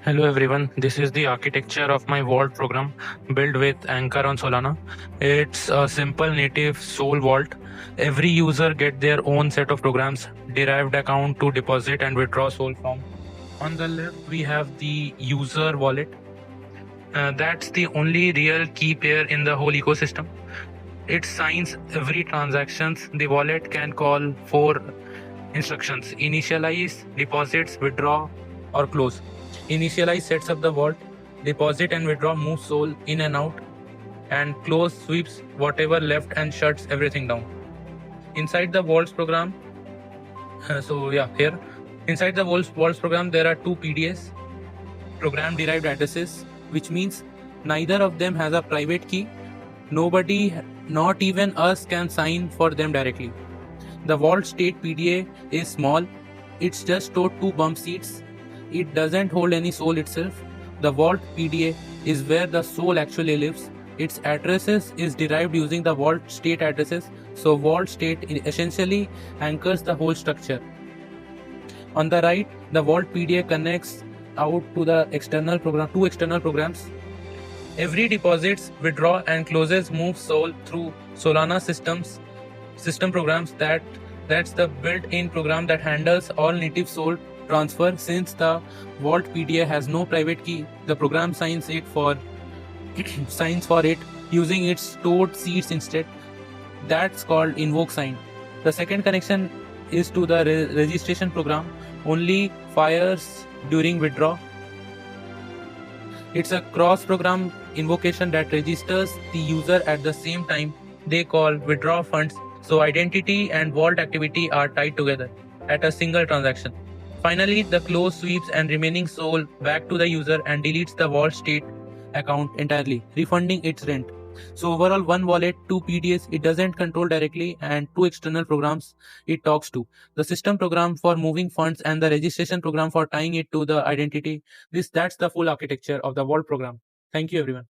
Hello everyone, this is the architecture of my Vault program built with Anchor on Solana. It's a simple native Sol Vault. Every user get their own set of programs, derived account to deposit and withdraw Sol from. On the left, we have the user wallet. That's the only real key pair in the whole ecosystem. It signs every transactions. The wallet can call four instructions: initialize, deposits, withdraw, or close. Initialize sets up the vault, deposit and withdraw moves Sol in and out, and close sweeps whatever left and shuts everything down. Inside the vaults program, here inside the vaults program there are two PDAs, program derived addresses, which means neither of them has a private key. Nobody, not even us, can sign for them directly. The vault state PDA is small. It's just stored two bump seeds. It doesn't hold any Sol itself. The vault PDA is where the Sol actually lives. Its addresses is derived using the vault state addresses. So vault state essentially anchors the whole structure. On the right, the vault PDA connects out to the external program, two external programs. Every deposits, withdraw and closes move Sol through Solana system programs. That's the built-in program that handles all native Sol transfer. Since the Vault PDA has no private key, the program signs for it using its stored seeds instead. That's called invoke sign. The second connection is to the registration program, only fires during withdraw. It's a cross-program invocation that registers the user at the same time they call withdraw funds, so identity and vault activity are tied together at a single transaction. Finally, the close sweeps and remaining Sol back to the user and deletes the vault state account entirely, refunding its rent. So overall, one wallet, two PDAs it doesn't control directly, and two external programs it talks to. The system program for moving funds and the registration program for tying it to the identity. That's the full architecture of the Vault program. Thank you everyone.